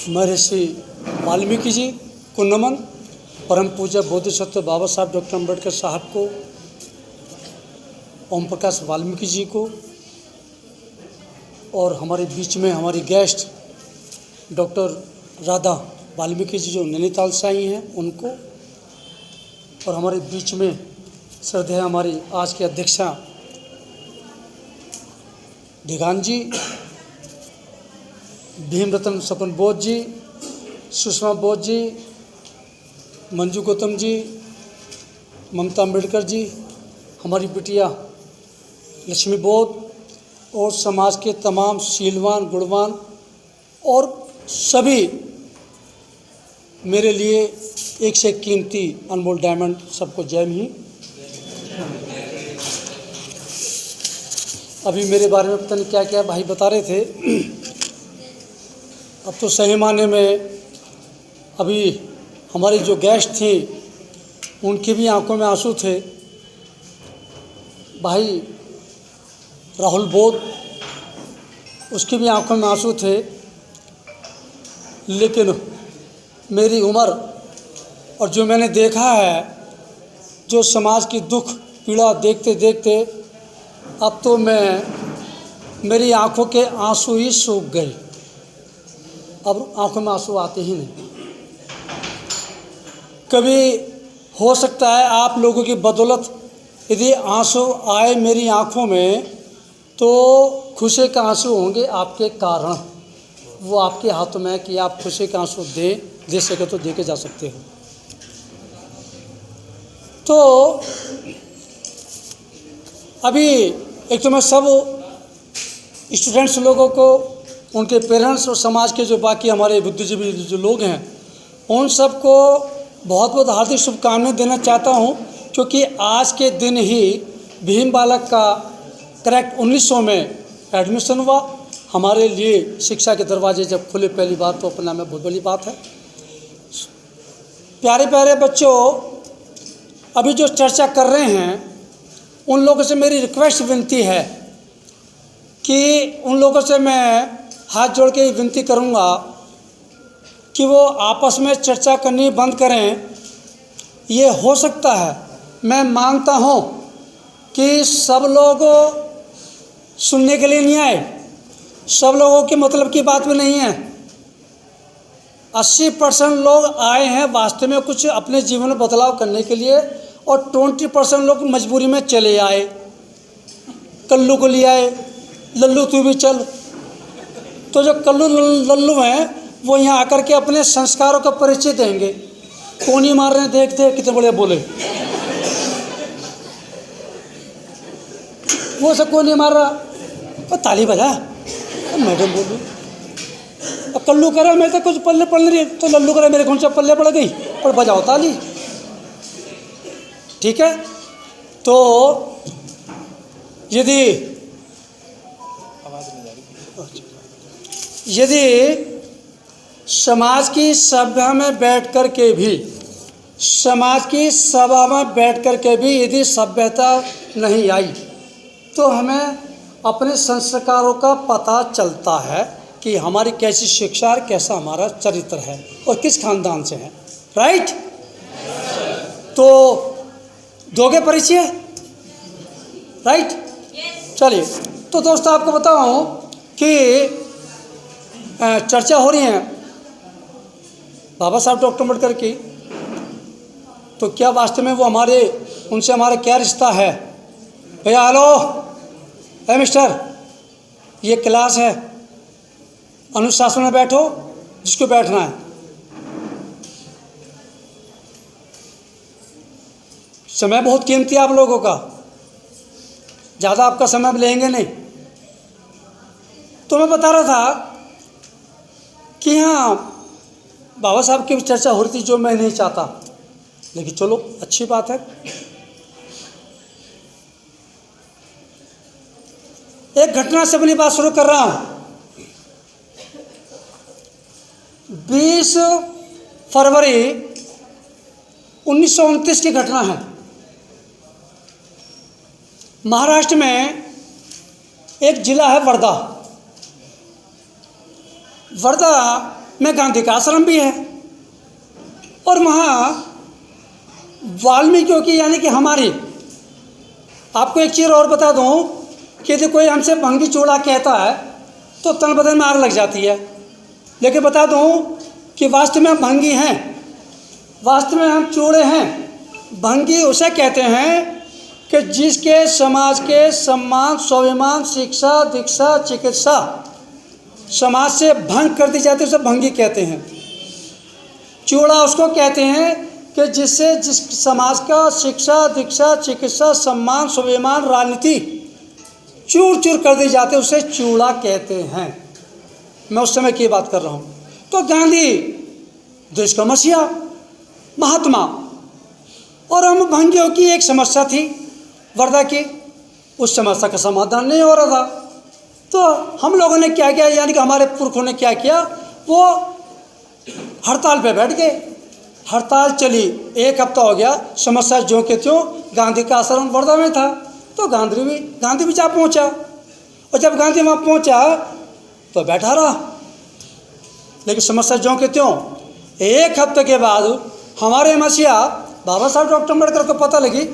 महर्षि वाल्मीकि जी को नमन, परम पूज्य बोधिसत्व बाबा साहब डॉक्टर अम्बेडकर साहब को, ओम प्रकाश वाल्मीकि जी को, और हमारे बीच में हमारी गेस्ट डॉक्टर राधा वाल्मीकि जी जो नैनीताल से आई हैं उनको, और हमारे बीच में श्रद्धेय हमारी आज की अध्यक्षा ढिगान जी, भीमरतन सपन बोध जी, सुषमा बोध जी, मंजू गौतम जी, ममता अम्बेडकर जी, हमारी बिटिया लक्ष्मी बोध, और समाज के तमाम शीलवान गुणवान और सभी मेरे लिए एक से कीमती अनमोल डायमंड, सबको जय हिंद। अभी मेरे बारे में पता नहीं क्या क्या भाई बता रहे थे। अब तो सही माने में अभी हमारी जो गेस्ट थी उनकी भी आंखों में आंसू थे। भाई राहुल बोध, उसकी भी आंखों में आंसू थे, लेकिन मेरी उम्र और जो मैंने देखा है, जो समाज की दुख पीड़ा देखते देखते अब तो मेरी आंखों के आंसू ही सूख गए। अब आंखों में आंसू आते ही नहीं। कभी हो सकता है आप लोगों की बदौलत यदि आंसू आए मेरी आंखों में तो खुशी के आंसू होंगे आपके कारण। वो आपके हाथों में है कि आप खुशी के आंसू दे सके तो दे के जा सकते हो। तो अभी एक तो मैं सब स्टूडेंट्स लोगों को, उनके पेरेंट्स और समाज के जो बाकी हमारे बुद्धिजीवी जो लोग हैं उन सबको बहुत बहुत हार्दिक शुभकामनाएं देना चाहता हूं, क्योंकि आज के दिन ही भीम बालक का करेक्ट 1900 में एडमिशन हुआ। हमारे लिए शिक्षा के दरवाजे जब खुले पहली बार, तो अपना में बहुत बड़ी बात है। प्यारे प्यारे बच्चों, अभी जो चर्चा कर रहे हैं उन लोगों से मेरी रिक्वेस्ट विनती है कि उन लोगों से मैं हाथ जोड़ के विनती करूंगा कि वो आपस में चर्चा करनी बंद करें। ये हो सकता है, मैं मानता हूं कि सब लोग सुनने के लिए नहीं आए, सब लोगों के मतलब की बात भी नहीं है। 80% लोग आए हैं वास्तव में कुछ अपने जीवन में बदलाव करने के लिए, और 20% लोग मजबूरी में चले आए। कल्लू को ले आए, लल्लू तू भी चल। तो जो कल्लू लल्लू हैं वो यहाँ आकर के अपने संस्कारों का परिचय देंगे। कोनी मार रहे हैं, देखते कितने बड़े बोले। वो सब कोनी मार रहा, और ताली बजा, मैडम बोली। और कल्लू कह रहा मैं तो कुछ पल्ले पड़ रही, तो लल्लू कह रहा मेरे कौन सा पल्ले पड़ गई, और बजाओ ताली। ठीक है। तो यदि समाज की सभा में बैठ कर के भी, समाज की सभा में बैठ कर के भी यदि सभ्यता नहीं आई, तो हमें अपने संस्कारों का पता चलता है कि हमारी कैसी शिक्षा और कैसा हमारा चरित्र है और किस खानदान से है। राइट? तो दोगे परिचय? राइट? चलिए, तो दोस्तों आपको बताऊं कि चर्चा हो रही है बाबा साहब डॉक्टर अम्बेडकर की, तो क्या वास्तव में वो उनसे हमारा क्या रिश्ता है? भैया हेलो, है मिस्टर, ये क्लास है, अनुशासन में बैठो जिसको बैठना है। समय बहुत कीमती है आप लोगों का, ज़्यादा आपका समय लेंगे नहीं। तो मैं बता रहा था कि हाँ, बाबा साहब की चर्चा हो रही थी जो मैं नहीं चाहता, लेकिन चलो अच्छी बात है। एक घटना से अपनी बात शुरू कर रहा हूं। 20 फरवरी 1929 की घटना है। महाराष्ट्र में एक जिला है वर्धा। वर्धा में गांधी का आश्रम भी है, और वहाँ वाल्मीकियों की यानी कि हमारी, आपको एक चीज़ और बता दूँ कि यदि कोई हमसे भंगी चूड़ा कहता है तो तन बदन में आग लग जाती है, लेकिन बता दूँ कि वास्तव में हम भंगी हैं, वास्तव में हम चूड़े हैं। भंगी उसे कहते हैं कि जिसके समाज के सम्मान, स्वाभिमान, शिक्षा, दीक्षा, चिकित्सा समाज से भंग कर दी जाती है, उसे भंगी कहते हैं। चूड़ा उसको कहते हैं कि जिससे जिस समाज का शिक्षा, दीक्षा, चिकित्सा, सम्मान, स्वाभिमान, राजनीति चूर चूर कर दी जाती है, उसे चूड़ा कहते हैं। मैं उस समय की बात कर रहा हूँ। तो गांधी देश का मसीहा, महात्मा, और हम भंगियों की एक समस्या थी वर्धा की, उस समस्या का समाधान नहीं हो रहा था। तो हम लोगों ने क्या किया, यानी कि हमारे पुरखों ने क्या किया, वो हड़ताल पे बैठ गए। हड़ताल चली, 1 हफ्ता हो गया, समस्या ज्यों के त्यों। गांधी का आश्रम वर्धा में था, तो गांधी भी जा पहुंचा, और जब गांधी वहाँ पहुंचा तो बैठा रहा, लेकिन समस्या ज्यों के त्यों। 1 हफ्ते के बाद हमारे मसीहा बाबा साहब डॉक्टर अम्बेडकर को पता लगी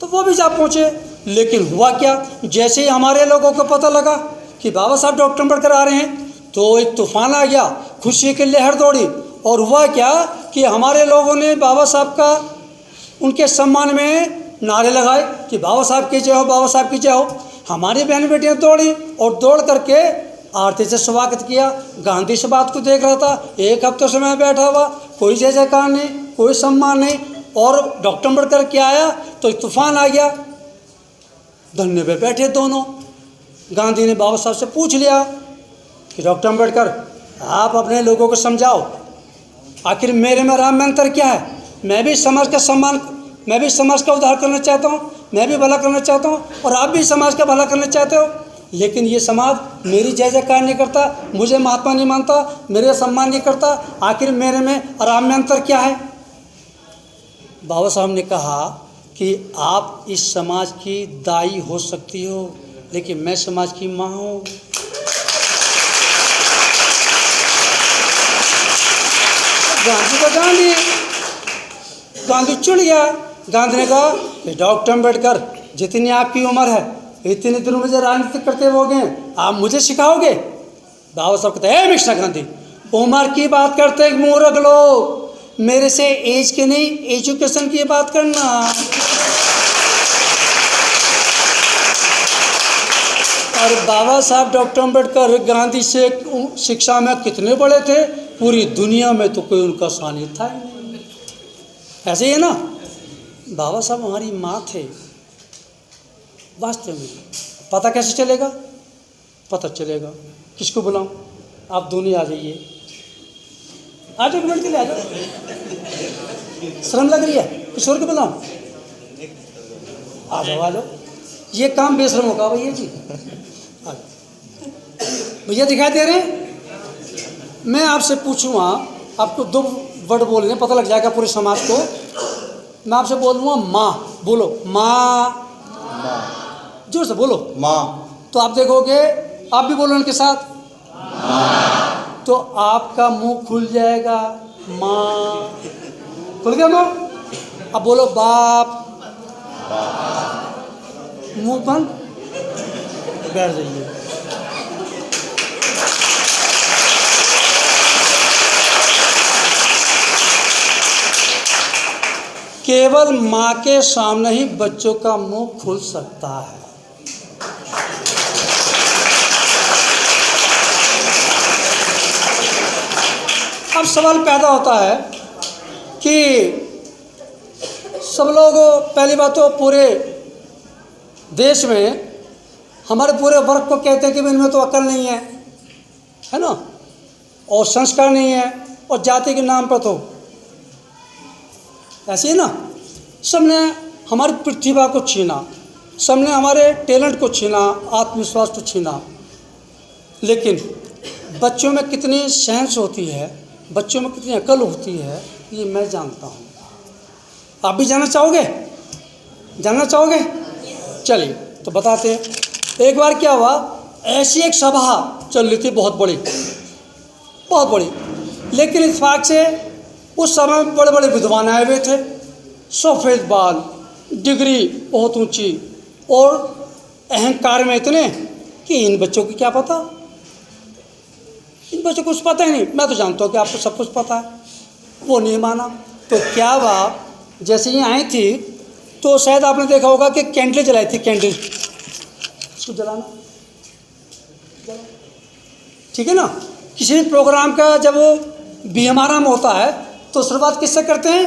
तो वो भी जा पहुँचे। लेकिन हुआ क्या, जैसे ही हमारे लोगों को पता लगा कि बाबा साहब डॉक्टर अम्बेडकर आ रहे हैं तो एक तूफान आ गया, खुशी की लहर दौड़ी। और हुआ क्या कि हमारे लोगों ने बाबा साहब का, उनके सम्मान में नारे लगाए कि बाबा साहब की जय हो, बाबा साहब की जय हो। हमारी बहन बेटियाँ दौड़ी और दौड़ करके आरती से स्वागत किया। गांधी से बात को देख रहा था, 1 हफ्ते से मैं बैठा हुआ, कोई जय जयकार नहीं, कोई सम्मान नहीं, और डॉक्टर अम्बेडकर क्या आया तो एक तूफान आ गया। धरने पे बैठे दोनों। गांधी ने बाबा साहब से पूछ लिया कि डॉक्टर अम्बेडकर, आप अपने लोगों को समझाओ, आखिर मेरे में राम में अंतर क्या है। मैं भी समाज का सम्मान, मैं भी समाज का उद्धार करना चाहता हूँ, मैं भी भला करना चाहता हूँ, और आप भी समाज का भला करना चाहते हो, लेकिन ये समाज मेरी जय जयकार नहीं करता, मुझे महात्मा नहीं मानता, मेरे सम्मान नहीं करता, आखिर मेरे में राम में अंतर क्या है। बाबा साहब ने कहा कि आप इस समाज की दाई हो सकती हो, लेकिन मैं समाज की माँ हूँ। गांधी चिढ़ गया। गांधी ने कहा कि डॉक्टर अम्बेडकर, जितनी आपकी उम्र है इतने दिन मुझे राजनीति करते हो गए, आप मुझे सिखाओगे। बाबा साहब कहते हैं, मिस्टर गांधी, उम्र की बात करते मूर्ख लोग, मेरे से एज के नहीं एजुकेशन की बात करना। और बाबा साहब डॉक्टर अम्बेडकर गांधी से शिक्षा में कितने बड़े थे, पूरी दुनिया में तो कोई उनका सानिध्य था ही नहीं। ऐसे ही है ना, बाबा साहब हमारी माँ थे। वास्तव में पता कैसे चलेगा, पता चलेगा किसको बुलाऊं, आप दोनों आ जाइए, आ जाओ, 1 मिनट के लिए आ जाओ। शर्म लग रही है, किशोर को बुलाऊं, आ जाओ आ जाओ। ये काम बेशर्म होगा भैया जी, भैया दिखाई दे रहे हैं। मैं आपसे पूछूंगा, आपको 2 वर्ड बोलने, पता लग जाएगा पूरे समाज को। मैं आपसे बोलूँगा माँ, बोलो माँ, जोर से बोलो माँ, तो आप देखोगे, आप भी बोलो उनके साथ माँ, तो आपका मुंह खुल जाएगा। माँ खुल गया मुंह, अब बोलो बाप, मुंह बंद, बैठ जाइए। केवल माँ के सामने ही बच्चों का मुंह खुल सकता है। अब सवाल पैदा होता है कि सब लोग, पहली बात तो पूरे देश में हमारे पूरे वर्ग को कहते हैं कि इनमें तो अकल नहीं है ना, और संस्कार नहीं है, और जाति के नाम पर तो ऐसे ही ना, सबने हमारी प्रतिभा को छीना, सबने हमारे टैलेंट को छीना, आत्मविश्वास को छीना। लेकिन बच्चों में कितनी सेंस होती है, बच्चों में कितनी अकल होती है, ये मैं जानता हूँ। आप भी जानना चाहोगे, जानना चाहोगे? चलिए तो बताते हैं। एक बार क्या हुआ, ऐसी एक सभा चल रही थी बहुत बड़ी, लेकिन इत्तेफाक से उस समय बड़े बड़े विद्वान आए हुए थे, सफ़ेद बाल, डिग्री बहुत ऊंची, और अहंकार में इतने कि इन बच्चों को क्या पता, इन बच्चों को कुछ पता ही नहीं, मैं तो जानता हूँ कि आपको सब कुछ पता है। वो नहीं माना। तो क्या हुआ, जैसे ही आई थी तो शायद आपने देखा होगा कि कैंडल जलाई थी, कैंडल इसको जलाना, ठीक है ना। किसी भी प्रोग्राम का जब बीएमआरएम होता है तो शुरुआत किससे करते हैं?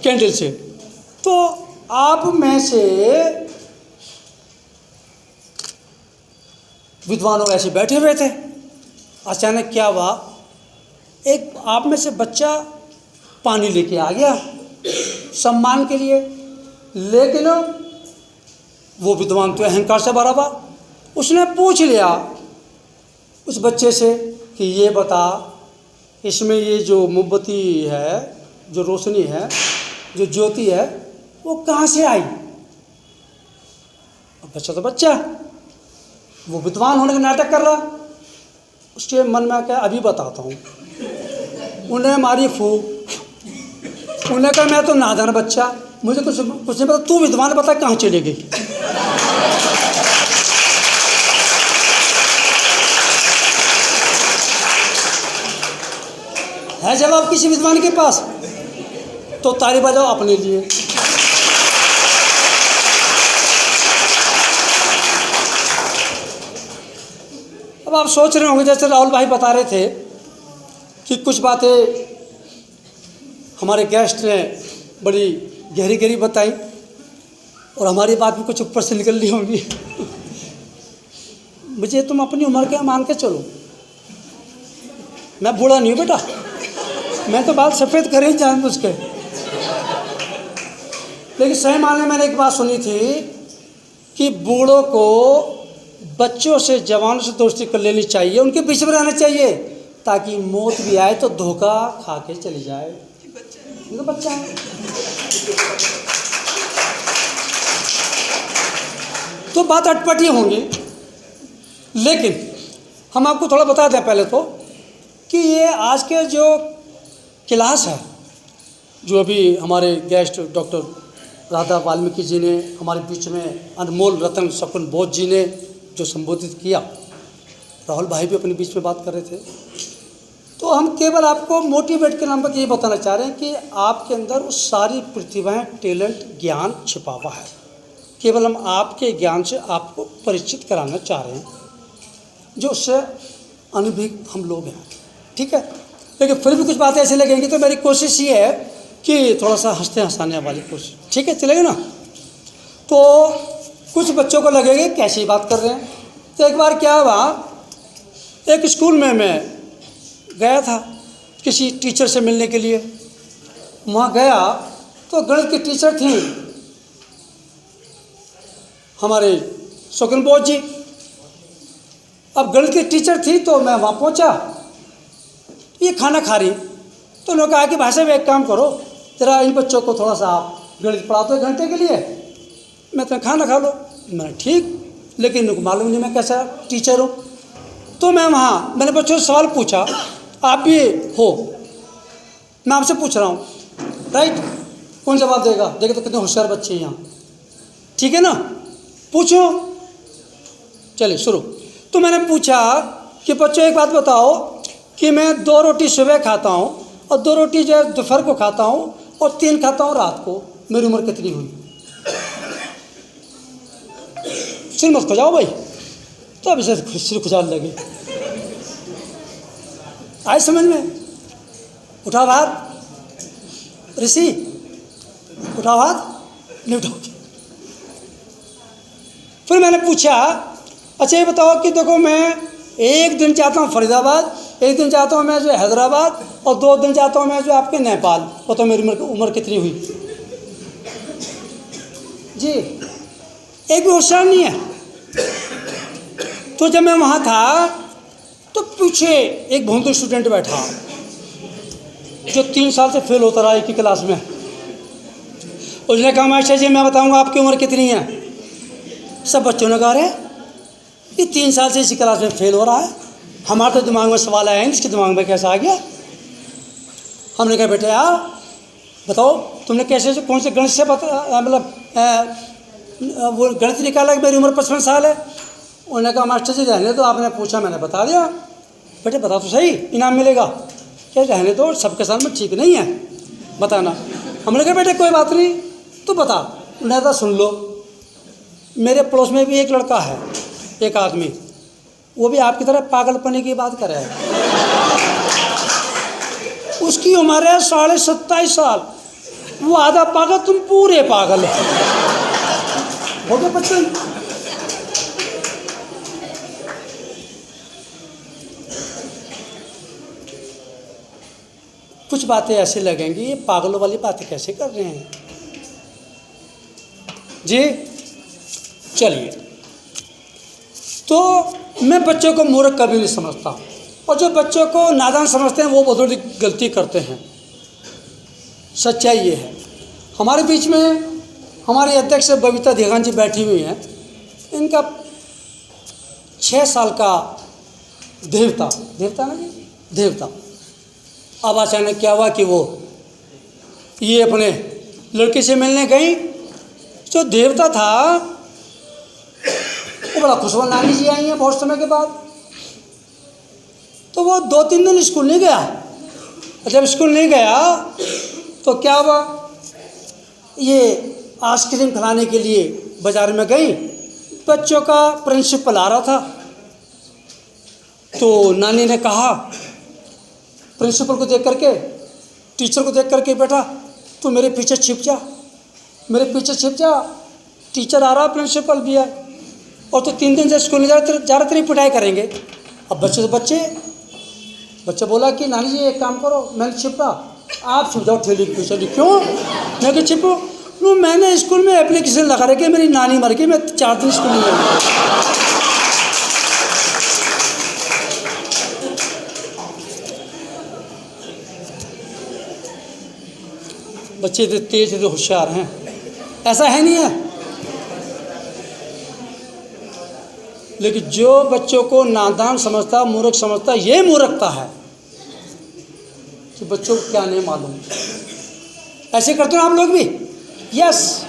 कैंडल से। तो आप में से विद्वान लोग ऐसे बैठे हुए थे, अचानक क्या हुआ, एक आप में से बच्चा पानी लेके आ गया सम्मान के लिए, लेकिन वो विद्वान तो अहंकार से भरा हुआ, उसने पूछ लिया उस बच्चे से कि ये बता, इसमें ये जो मोमबत्ती है, जो रोशनी है, जो ज्योति है, वो कहाँ से आई? अब बच्चा तो बच्चा, वो विद्वान होने का नाटक कर रहा, उसके मन में क्या, अभी बताता हूँ। उन्हें मारी फूक, उन्हें कहा मैं तो नादान बच्चा, मुझे कुछ नहीं पता, तू विद्वान बता कहाँ चली गई। है जवाब किसी विद्वान के पास? तो ताली बजाओ अपने लिए। अब आप सोच रहे होंगे, जैसे राहुल भाई बता रहे थे कि कुछ बातें हमारे गेस्ट ने बड़ी गहरी गहरी बताई और हमारी बात भी कुछ ऊपर से निकल रही होंगी। मुझे तुम अपनी उम्र के मान के चलो, मैं बूढ़ा नहीं हूँ बेटा, मैं तो बाल सफ़ेद कर ही जानबूझ के। लेकिन सही मामले में मैंने एक बात सुनी थी कि बूढ़ों को बच्चों से, जवानों से दोस्ती कर लेनी चाहिए, उनके बीच में रहना चाहिए, ताकि मौत भी आए तो धोखा खा के चली जाए। उनका बच्चा है तो बात अटपटी होंगी। लेकिन हम आपको थोड़ा बता दें पहले तो कि ये आज के जो क्लास है, जो अभी हमारे गेस्ट डॉक्टर राधा वाल्मीकि जी ने हमारे बीच में, अनमोल रतन शकुन बोध जी ने जो संबोधित किया, राहुल भाई भी अपने बीच में बात कर रहे थे, तो हम केवल आपको मोटिवेट के नाम पर ये बताना चाह रहे हैं कि आपके अंदर वो सारी प्रतिभाएं, टैलेंट, ज्ञान छिपा हुआ है। केवल हम आपके ज्ञान से आपको परिचित कराना चाह रहे हैं, जो उससे अनुभवी हम लोग हैं, ठीक है। लेकिन फिर भी कुछ बातें ऐसी लगेंगी तो मेरी कोशिश ये है कि थोड़ा सा हंसते हंसाने वाली कोशिश, ठीक है, चलेगा ना। तो कुछ बच्चों को लगेगा कैसी बात कर रहे हैं। तो एक बार क्या हुआ, एक स्कूल में मैं गया था किसी टीचर से मिलने के लिए। वहाँ गया तो गणित की टीचर थी हमारे शकुन बोध जी। अब गणित की टीचर थी तो मैं वहाँ पहुँचा, ये खाना खा रही, तो उन्होंने कहा कि भाई साहब एक काम करो, जरा इन बच्चों को थोड़ा सा आप गणित पढ़ा दो 1 घंटे के लिए, मैं तो खाना खा लो। मैं ठीक, लेकिन उनको मालूम नहीं मैं कैसा टीचर हूँ। तो मैंने बच्चों से सवाल पूछा, आप भी हो, मैं आपसे पूछ रहा हूँ, राइट, कौन जवाब देगा? देखे तो कितने होशियार बच्चे हैं यहाँ, ठीक है ना, पूछो। चलिए शुरू। तो मैंने पूछा कि बच्चों एक बात बताओ कि मैं 2 रोटी सुबह खाता हूँ और 2 रोटी जो है दोपहर को खाता हूँ और 3 खाता हूँ रात को, मेरी उम्र कितनी हुई? सिर मत खुजाओ भाई, तो अभी से सिर खुजाने लगे। आए समझ में? उठाओ हाथ ऋषि, उठाओ हाथ, नहीं उठाओगे। फिर मैंने पूछा, अच्छा ये बताओ कि देखो मैं एक दिन जाता हूँ फरीदाबाद, एक दिन जाता हूँ मैं जो हैदराबाद, और 2 दिन जाता हूँ मैं जो आपके नेपाल, बताओ मेरी उम्र कितनी हुई? जी एक भी होशियार नहीं है। तो जब मैं वहाँ था तो पीछे एक भोंदू स्टूडेंट बैठा जो 3 साल से फेल होता रहा एक ही क्लास में। उसने कहा मास्टर जी मैं बताऊंगा आपकी उम्र कितनी है। सब बच्चों ने कहा अरे ये 3 साल से इसी क्लास में फेल हो रहा है, हमारे तो दिमाग में सवाल आया नहीं, इसके दिमाग में कैसा आ गया। हमने कहा बेटे यार बताओ तुमने कैसे कौन से गणित से मतलब वो गणित निकाला कि मेरी उम्र 55 साल है। उन्होंने कहा मास्टर जी रहने दो, आपने पूछा मैंने बता दिया। बेटे बता तो सही, इनाम मिलेगा। क्या रहने दो, सबके सामने ठीक नहीं है बताना। हमने कहा बेटे कोई बात नहीं तो बता। उन्होंने कहा सुन लो, मेरे पड़ोस में भी एक लड़का है, एक आदमी, वो भी आपकी तरह पागलपने की बात कर रहा है। उसकी उम्र है 27.5 साल, वो आधा पागल, तुम पूरे पागल हो गए बच्चे। कुछ बातें ऐसे लगेंगी ये पागलों वाली बातें कैसे कर रहे हैं जी। चलिए, तो मैं बच्चों को मूर्ख कभी नहीं समझता, और जो बच्चों को नादान समझते हैं वो बहुत बड़ी गलती करते हैं। सच्चाई ये है। हमारे बीच में हमारे अध्यक्ष बबीता देगान जी बैठी हुई हैं। इनका 6 साल का देवता ना जी, देवता। अब अचानक क्या हुआ कि वो ये अपने लड़के से मिलने गई। जो देवता था वो बड़ा खुश हुआ, नानी जी आई हैं बहुत समय के बाद। तो वो 2-3 दिन स्कूल नहीं गया। जब स्कूल नहीं गया तो क्या हुआ, ये आइसक्रीम खिलाने के लिए बाज़ार में गई। बच्चों का प्रिंसिपल आ रहा था, तो नानी ने कहा प्रिंसिपल को देख करके, टीचर को देख करके, बेटा तू मेरे पीछे छिप जा, मेरे पीछे छिप जा, टीचर आ रहा, प्रिंसिपल भी है, और तो 3 दिन से स्कूल नहीं जा रहा, तेरी पिटाई करेंगे। अब बच्चे बोला कि नानी जी एक काम करो, मैंने छिपा, आप छिप जाओ ठेली के पीछे। क्यों? मैं कि छिपो, नो मैंने स्कूल में एप्लीकेशन लगा रखी, मेरी नानी मर गई, मैं 4 दिन स्कूल नहीं गया। बच्चे इतने तेज, इतने होशियार हैं, ऐसा है नहीं है। लेकिन जो बच्चों को नादान समझता, मूर्ख समझता, ये मूर्खता है कि बच्चों को क्या नहीं मालूम। ऐसे करते हो आप लोग भी? यस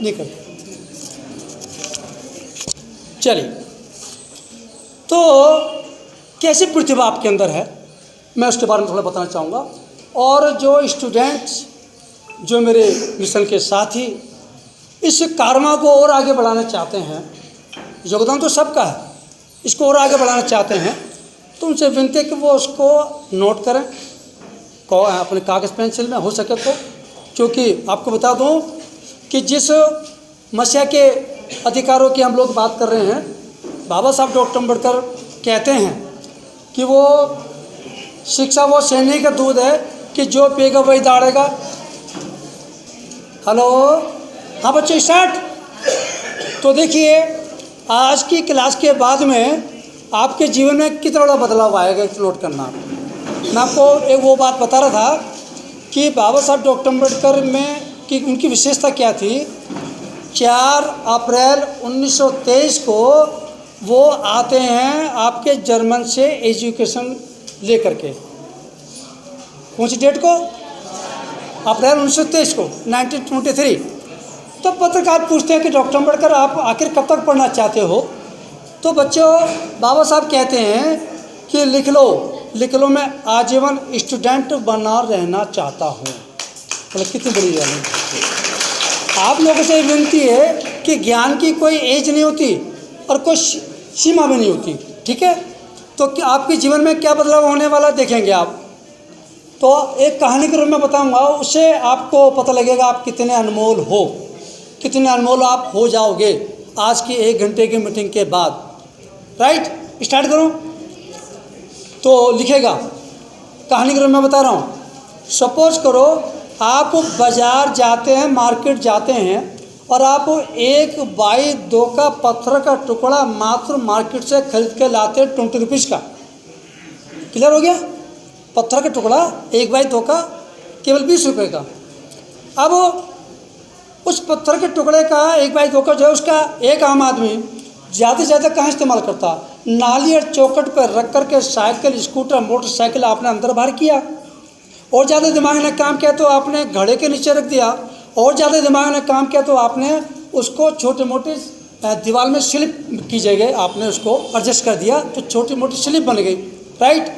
नहीं करते। चलिए, तो कैसी प्रतिभा आपके अंदर है मैं उसके बारे में थोड़ा बताना चाहूँगा। और जो स्टूडेंट्स, जो मेरे मिशन के साथी इस कारमा को और आगे बढ़ाना चाहते हैं, योगदान तो सबका है, इसको और आगे बढ़ाना चाहते हैं, तो उनसे विनती है कि वो उसको नोट करें अपने कागज़ पेंसिल में हो सके तो। क्योंकि आपको बता दूं कि जिस मसीहा के अधिकारों की हम लोग बात कर रहे हैं, बाबा साहब डॉक्टर अम्बेडकर कहते हैं कि वो शिक्षा वो सैनी का दूध है कि जो पिएगा वही दाड़ेगा। हेलो, हाँ बच्चों स्टार्ट। तो देखिए, आज की क्लास के बाद में आपके जीवन में कितना बड़ा बदलाव आएगा, नोट करना। मैं आपको एक वो बात बता रहा था कि बाबा साहब डॉक्टर अम्बेडकर में कि उनकी विशेषता क्या थी। 4 अप्रैल 1923 को वो आते हैं आपके जर्मन से एजुकेशन लेकर के। कौन सी डेट को? अप्रैल 1923 को, 1923। तो पत्रकार पूछते हैं कि डॉक्टर अम्बेडकर आप आखिर कब तक पढ़ना चाहते हो? तो बच्चों, बाबा साहब कहते हैं कि लिख लो मैं आजीवन स्टूडेंट बना रहना चाहता हूँ। मतलब कितनी बड़ी बात है। आप लोगों से विनती है कि ज्ञान की कोई एज नहीं होती और कोई सीमा भी नहीं होती, ठीक है। तो क्या आपके जीवन में क्या बदलाव होने वाला देखेंगे आप। तो एक कहानी के रूप में बताऊंगा, उससे आपको पता लगेगा आप कितने अनमोल हो, कितने अनमोल आप हो जाओगे आज की 1 घंटे की मीटिंग के बाद। राइट, स्टार्ट करूं? तो लिखेगा, कहानी के रूप में बता रहा हूं। सपोज करो आप बाज़ार जाते हैं, मार्केट जाते हैं, और आप 1/2 का पत्थर का टुकड़ा मात्र मार्केट से खरीद के लाते हैं 20 रुपीज़ का। क्लियर हो गया? पत्थर का टुकड़ा 1/2 का केवल 20 रुपये का। अब उस पत्थर के टुकड़े का 1/2 का जो है, उसका एक आम आदमी ज़्यादा से ज़्यादा कहाँ इस्तेमाल करता? नाली और चौखट पर रख कर के साइकिल, स्कूटर, मोटरसाइकिल आपने अंदर बाहर किया। और ज़्यादा दिमाग ने काम किया तो आपने घड़े के नीचे रख दिया। और ज़्यादा दिमाग ने काम किया तो आपने उसको छोटे मोटे दीवार में स्लिप की जगह आपने उसको एडजस्ट कर दिया, तो छोटी मोटी स्लिप बन गई, राइट।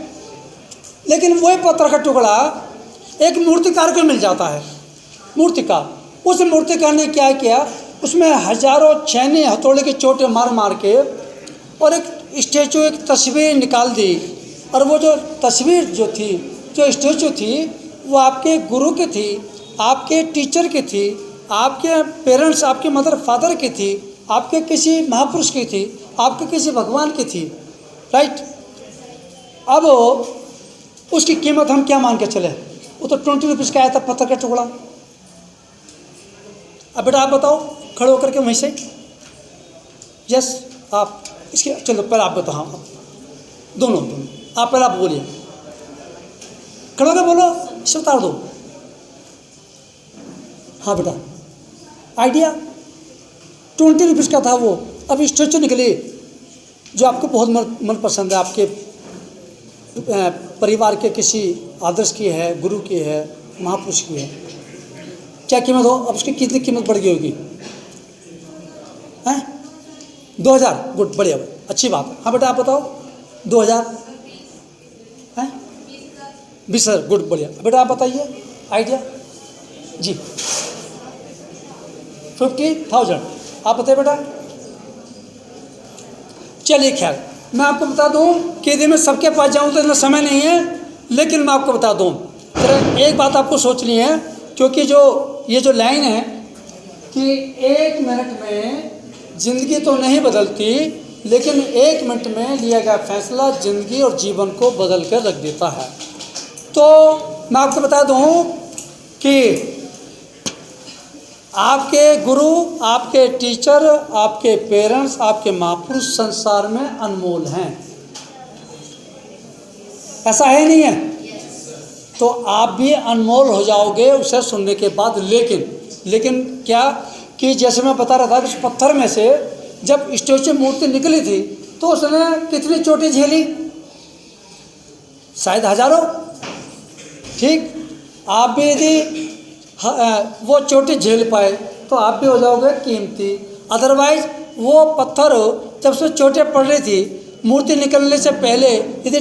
लेकिन वही पत्थर का टुकड़ा एक मूर्तिकार को मिल जाता है। मूर्तिकार, उस मूर्तिकार ने क्या किया, उसमें हजारों छेने हथौड़े के चोटें मार मार के और एक स्टेचू, एक तस्वीर निकाल दी। और वो जो तस्वीर जो थी, जो स्टेचू थी, वो आपके गुरु की थी, आपके टीचर की थी, आपके पेरेंट्स, आपके मदर फादर की थी, आपके किसी महापुरुष की थी, आपके किसी भगवान की थी, राइट। अब उसकी कीमत हम क्या मान के चले? वो तो 20 रुपीज़ का आया था पत्थर का टुकड़ा। अब बेटा आप बताओ खड़े होकर के वहीं से। यस, आप इसके, चलो पहले आप बताओ। हाँ, दोनों आप पहले आप बोलिए, खड़े होकर बोलो, इसे उतार दो। हाँ बेटा, आइडिया 20 रुपीज़ का था वो। अब स्टेचू निकली जो आपको बहुत मन पसंद है, आपके परिवार के किसी आदर्श की है, गुरु की है, महापुरुष की है, क्या कीमत हो? अब उसकी कितनी कीमत बढ़ गई होगी? हैं 2000, गुड, बढ़िया, अच्छी बात है। हाँ बेटा आप बताओ, 2000 हैं 20,000, गुड, बढ़िया। बेटा आप बताइए आइडिया जी। 50,000, आप बताइए बेटा। चलिए खैर, मैं आपको बता दूं कि यदि मैं सबके पास जाऊं तो इतना समय नहीं है, लेकिन मैं आपको बता दूं, एक बात आपको सोचनी है, क्योंकि जो ये जो लाइन है कि 1 मिनट में ज़िंदगी तो नहीं बदलती, लेकिन 1 मिनट में लिया गया फैसला ज़िंदगी और जीवन को बदल कर रख देता है। तो मैं आपको बता दूं कि आपके गुरु, आपके टीचर, आपके पेरेंट्स, आपके महापुरुष संसार में अनमोल हैं। ऐसा है नहीं है? तो आप भी अनमोल हो जाओगे उसे सुनने के बाद। लेकिन क्या कि जैसे मैं बता रहा था कि उस पत्थर में से जब स्टेचू मूर्ति निकली थी तो उसने कितनी चोटें झेली? शायद हजारों। ठीक, आप भी यदि वो चोटें झेल पाए तो आप भी हो जाओगे कीमती। अदरवाइज वो पत्थर जब से चोटें पड़ रही थी, मूर्ति निकलने से पहले यदि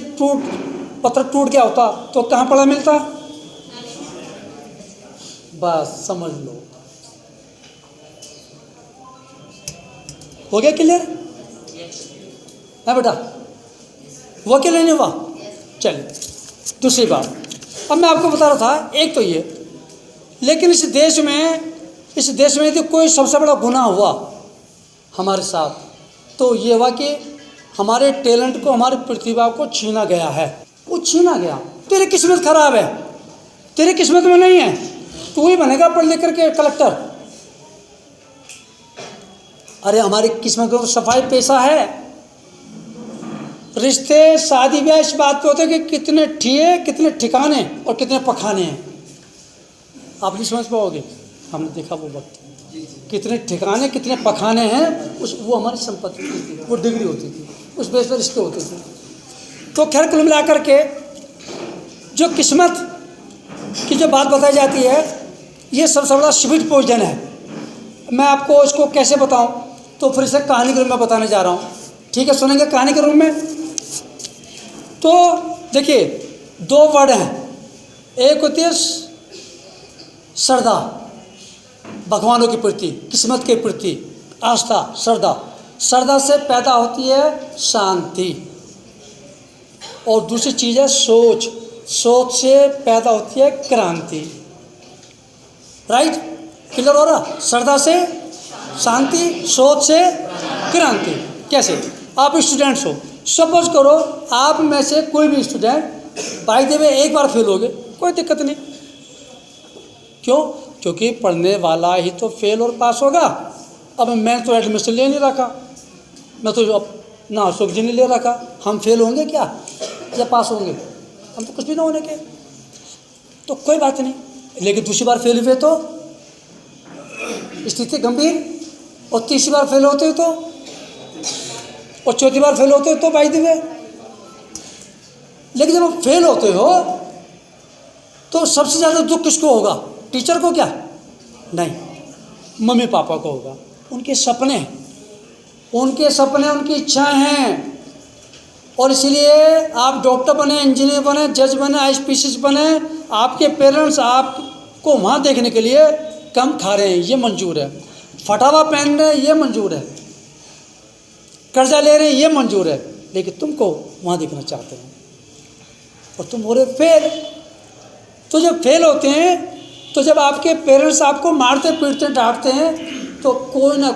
पत्थर टूट गया होता तो कहाँ पड़ा मिलता? बस समझ लो, हो गया क्लियर है बेटा? वो क्लियर नहीं हुआ? चलिए दूसरी बात अब मैं आपको बता रहा था, एक तो ये, लेकिन इस देश में यदि कोई सबसे बड़ा गुनाह हुआ हमारे साथ तो ये हुआ कि हमारे टैलेंट को, हमारी प्रतिभा को छीना गया है। वो छीना गया। तेरी किस्मत खराब है, तेरी किस्मत में नहीं है, तू ही बनेगा पढ़ लिख करके कलेक्टर। अरे हमारी किस्मत में तो सफाई पैसा है। रिश्ते, शादी ब्याह इस बात पे होते हैं कि कितने ठिए, कितने ठिकाने और कितने पखाने हैं। आप नहीं समझ पाओगे, हमने देखा वो वक्त, कितने ठिकाने कितने पखाने हैं, वो हमारी संपत्ति होती थी, वो डिग्री होती थी, उस बेस पर रिश्ते होते थे। तो खैर कुल मिला करके जो किस्मत की जो बात बताई जाती है, ये सबसे बड़ा स्वीट पॉइजन है। मैं आपको इसको कैसे बताऊं, तो फिर से कहानी के रूप में बताने जा रहा हूं। ठीक है, सुनेंगे कहानी के रूप में? तो देखिए, 2 वर्ड हैं। एक होती है श्रद्धा, भगवानों के प्रति, किस्मत के प्रति आस्था, श्रद्धा। श्रद्धा से पैदा होती है शांति। और दूसरी चीज़ है सोच, सोच से पैदा होती है क्रांति। राइट, क्लियर हो रहा? श्रद्धा से शांति, सोच से क्रांति। कैसे? आप स्टूडेंट्स हो, सपोज करो आप में से कोई भी स्टूडेंट बाय द वे एक बार फेल हो गए, कोई दिक्कत नहीं। क्यों? क्योंकि पढ़ने वाला ही तो फेल और पास होगा। अब मैं तो एडमिशन ले नहीं रखा, मैं तो अब ना अशोक जी ने ले रखा, हम फेल होंगे क्या या पास होंगे? हम तो कुछ भी ना होने के। तो कोई बात नहीं, लेकिन दूसरी बार फेल हुए तो स्थिति गंभीर, और तीसरी बार फेल होते तो और चौथी बार फेल होते हो तो बाई द वे। लेकिन जब फेल होते हो तो सबसे ज़्यादा दुख किसको होगा? टीचर को क्या? नहीं, मम्मी पापा को होगा। उनके सपने, उनकी इच्छाएं हैं, और इसलिए आप डॉक्टर बने, इंजीनियर बने, जज बने, आईपीएस बने, आपके पेरेंट्स आपको वहाँ देखने के लिए कम खा रहे हैं, ये मंजूर है। फटावा पहन रहे हैं, ये मंजूर है। कर्जा ले रहे हैं, ये मंजूर है। लेकिन तुमको वहाँ देखना चाहते हैं और तुम हो रहे फेल। तो जब फेल होते हैं, तो जब आपके पेरेंट्स आपको मारते पीटते डांटते हैं, तो कोई ना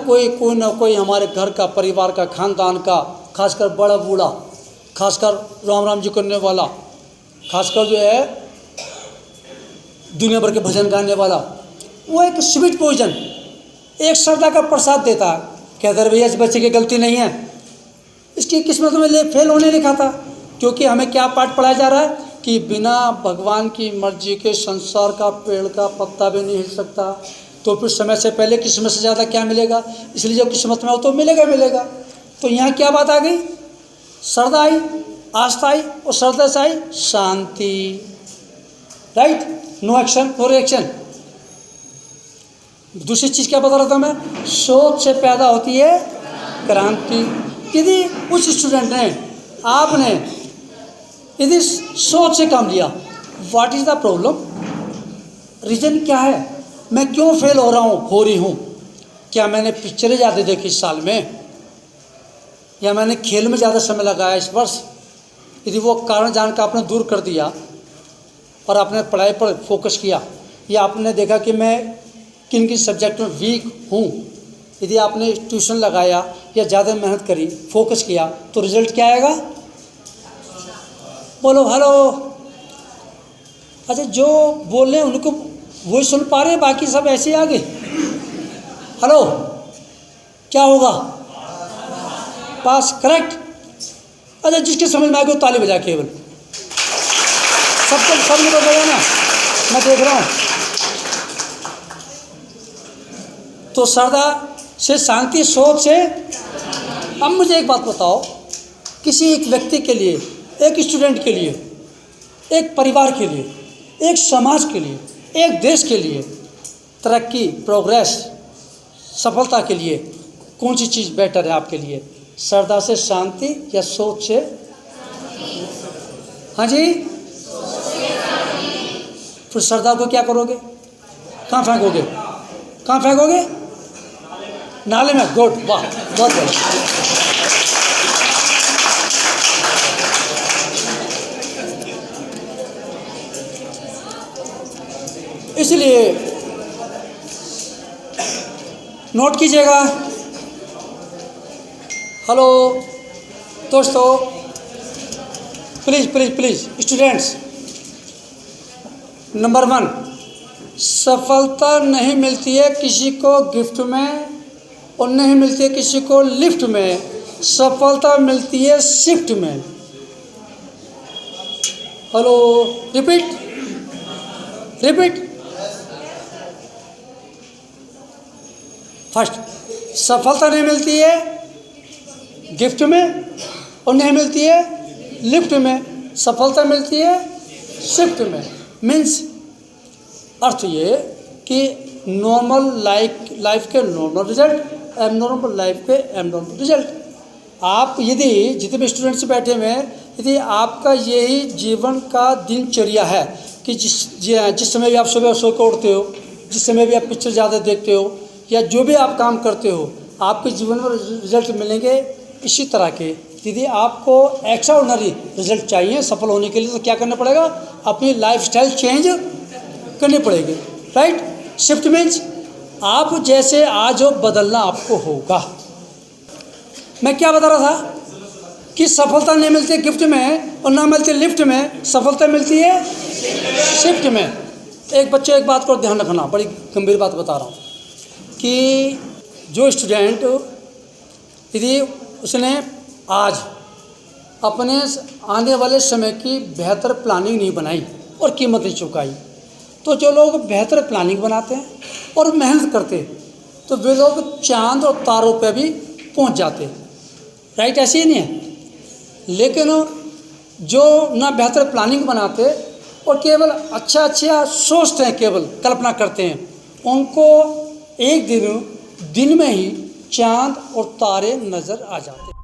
कोई हमारे घर का, परिवार का, खानदान का, खासकर बड़ा बूढ़ा, खासकर राम राम जी करने वाला, खासकर जो है दुनिया भर के भजन गाने वाला, वो एक स्वीट पॉइजन, एक श्रद्धा का प्रसाद देता है। कहते हैं भैया इस बच्चे की गलती नहीं है, इसकी किस्मत में ले फेल होने लिखा था। क्योंकि हमें क्या पाठ पढ़ाया जा रहा है कि बिना भगवान की मर्जी के संसार का पेड़ का पत्ता भी नहीं हिल सकता। तो फिर समय से पहले किस्मत से ज़्यादा क्या मिलेगा? इसलिए जब किस्मत में हो तो मिलेगा। तो यहाँ क्या बात आ गई? श्रद्धा आई, आस्था आई, और श्रद्धा से आई शांति। Right? No action no reaction. दूसरी चीज़ क्या बता रहा था मैं? सोच से पैदा होती है क्रांति। यदि उस स्टूडेंट ने, आपने यदि सोच से काम लिया, what is the problem? Reason क्या है? मैं क्यों फेल हो रही हूँ? क्या मैंने पिक्चरें ज़्यादा देखी इस साल में, या मैंने खेल में ज़्यादा समय लगाया इस वर्ष? यदि वो कारण जानकर आपने दूर कर दिया और आपने पढ़ाई पर फोकस किया, या आपने देखा कि मैं किन किन सब्जेक्ट में वीक हूँ, यदि आपने ट्यूशन लगाया या ज़्यादा मेहनत करी, फोकस किया, तो रिजल्ट क्या आएगा? बोलो हेलो। अच्छा, जो बोल रहे हैं उनको वही सुन पा रहे हैं, बाकी सब ऐसे ही आ गए। हेलो, क्या होगा? पास। करेक्ट। अच्छा, जिसके समझ में आ गया वो ताली बजा केवल। सब लोग बजाना, मैं देख रहा हूँ। तो श्रद्धा से शांति, सोच से। अब मुझे एक बात बताओ, किसी एक व्यक्ति के लिए, एक स्टूडेंट के लिए, एक परिवार के लिए, एक समाज के लिए, एक देश के लिए तरक्की, प्रोग्रेस, सफलता के लिए कौन सी चीज़ बेटर है आपके लिए? श्रद्धा से शांति या सोच से? हाँ जी। फिर श्रद्धा को क्या करोगे? कहाँ फेंकोगे? कहाँ फेंकोगे? नाले में। गुड, वाह, बहुत बढ़िया। इसलिए नोट कीजिएगा। हेलो दोस्तों, प्लीज़ स्टूडेंट्स, नंबर 1, सफलता नहीं मिलती है किसी को गिफ्ट में, और नहीं मिलती है किसी को लिफ्ट में। सफलता मिलती है शिफ्ट में। Hello, repeat. फर्स्ट, सफलता नहीं मिलती है गिफ्ट में, और नहीं मिलती है लिफ्ट में। सफलता मिलती है शिफ्ट में। मीन्स अर्थ ये कि नॉर्मल लाइफ के नॉर्मल रिजल्ट, एबनॉर्मल लाइफ के एबनॉर्मल रिजल्ट। आप यदि जितने भी स्टूडेंट्स बैठे हुए हैं, यदि आपका यही जीवन का दिनचर्या है कि जिस समय भी आप सुबह सो के उठते हो, जिस समय भी आप पिक्चर ज़्यादा देखते हो, या जो भी आप काम करते हो, आपके जीवन में रिजल्ट मिलेंगे इसी तरह के। यदि आपको एक्स्ट्राऑर्डिनरी रिजल्ट चाहिए सफल होने के लिए, तो क्या करना पड़ेगा? अपनी लाइफस्टाइल चेंज करनी पड़ेगी। राइट? शिफ्ट मीन्स आप जैसे आज हो बदलना आपको होगा। मैं क्या बता रहा था कि सफलता नहीं मिलती है गिफ्ट में, और ना मिलती लिफ्ट में। सफलता मिलती है शिफ्ट में। एक बच्चे, एक बात को ध्यान रखना, बड़ी गंभीर बात बता रहा हूँ कि जो स्टूडेंट यदि उसने आज अपने आने वाले समय की बेहतर प्लानिंग नहीं बनाई और कीमत नहीं चुकाई, तो जो लोग बेहतर प्लानिंग बनाते हैं और मेहनत करते, तो वे लोग चांद और तारों पे भी पहुंच जाते। राइट, ऐसे ही नहीं है। लेकिन जो ना बेहतर प्लानिंग बनाते और केवल अच्छा सोचते हैं, केवल कल्पना करते हैं, उनको एक दिन में ही चांद और तारे नज़र आ जाते हैं।